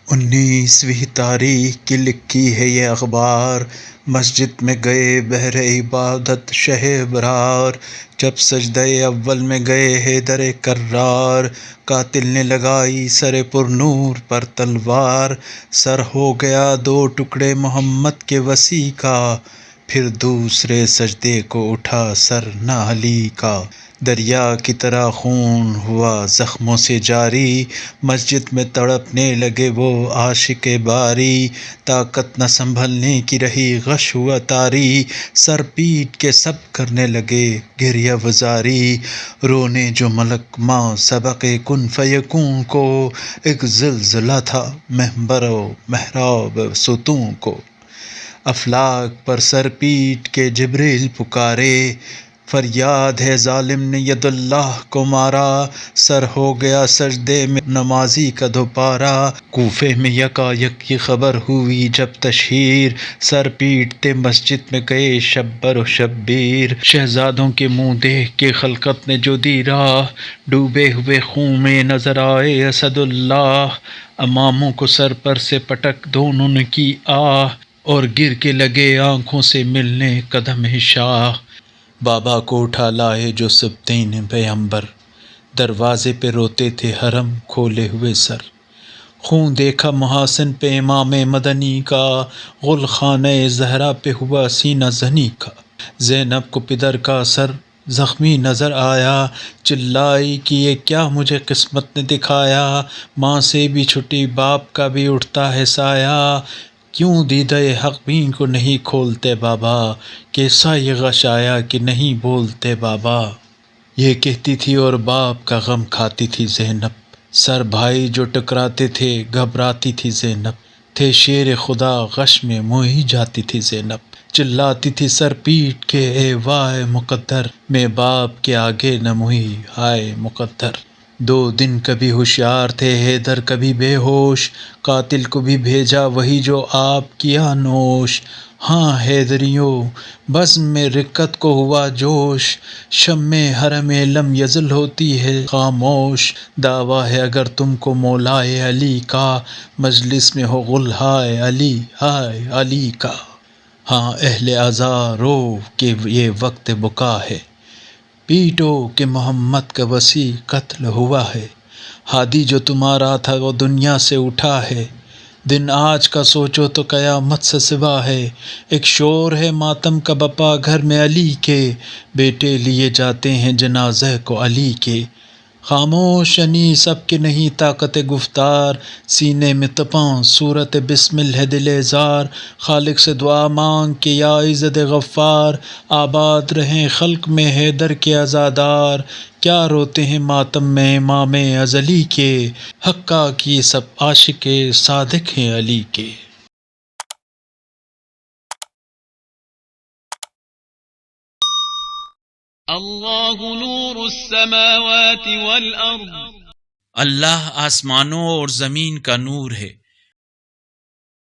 19ویں تاریخ کی لکھی ہے یہ اخبار، مسجد میں گئے بہر عبادت شہ برار، جب سجدہ اول میں گئے حیدر کرار، قاتل نے لگائی سر پر نور پر تلوار، سر ہو گیا دو ٹکڑے محمد کے وسیع کا، پھر دوسرے سجدے کو اٹھا سر نہ علی کا، دریا کی طرح خون ہوا زخموں سے جاری، مسجد میں تڑپنے لگے وہ عاشق باری، طاقت نہ سنبھلنے کی رہی غش ہوا طاری، سر پیٹ کے سب کرنے لگے گریہ وزاری، رونے جو ملک ماں سبق کن فیکون کو، ایک زلزلہ تھا منبر و محراب ستون کو، افلاک پر سر پیٹ کے جبریل پکارے، فریاد ہے ظالم نے ید اللہ کو مارا، سر ہو گیا سجدے میں نمازی کا دوپارہ، کوفے میں یکا یک یہ خبر ہوئی جب تشہیر، سر پیٹتے مسجد میں گئے شبر و شبیر، شہزادوں کے منہ دیکھ کے خلقت نے جو دی راہ، ڈوبے ہوئے خون میں نظر آئے اسد اللہ، اماموں کو سر پر سے پٹک دونوں نے کی آہ، اور گر کے لگے آنکھوں سے ملنے قدم شاہ، بابا کو اٹھا لائے جو سبطین پیغمبر، دروازے پہ روتے تھے حرم کھولے ہوئے سر، خون دیکھا محاسن پہ امام مدنی کا، غل خانہ زہرا پہ ہوا سینہ زنی کا، زینب کو پدر کا سر زخمی نظر آیا، چلائی کہ یہ کیا مجھے قسمت نے دکھایا، ماں سے بھی چھٹی باپ کا بھی اٹھتا ہے سایہ، کیوں دیدہ حق بین کو نہیں کھولتے بابا، کیسا یہ غش آیا کہ نہیں بولتے بابا، یہ کہتی تھی اور باپ کا غم کھاتی تھی زینب، سر بھائی جو ٹکراتے تھے گھبراتی تھی زینب، تھے شیر خدا غش میں موئی جاتی تھی زینب، چلاتی تھی سر پیٹ کے اے وائے مقدر، میں باپ کے آگے نہ موئی ہائے مقدر، 2 دن کبھی ہوشیار تھے حیدر کبھی بے ہوش، قاتل کو بھی بھیجا وہی جو آپ کیا نوش، ہاں حیدریوں بزم میں رکت کو ہوا جوش، شمع حرم لم یزل ہوتی ہے خاموش، دعویٰ ہے اگر تم کو مولائے علی کا، مجلس میں ہو غل ہائے علی کا، ہاں اہل عزا رو کہ یہ وقت بکا ہے، پیٹو کہ محمد کا وسیع قتل ہوا ہے، ہادی جو تمہارا تھا وہ دنیا سے اٹھا ہے، دن آج کا سوچو تو قیامت سے سوا ہے، ایک شور ہے ماتم کا بپا گھر میں علی کے، بیٹے لیے جاتے ہیں جنازہ کو علی کے، خاموش انیس سب کے نہیں طاقت گفتار، سینے میں تپاں صورت بسمل ہے دل زار، خالق سے دعا مانگ کہ یا عزت غفار، آباد رہیں خلق میں حیدر کے عزادار، کیا روتے ہیں ماتم میں امام ازلی کے، حقا کی سب عاشق صادق ہیں علی کے۔ اللہ نور السماوات والارض، اللہ آسمانوں اور زمین کا نور ہے،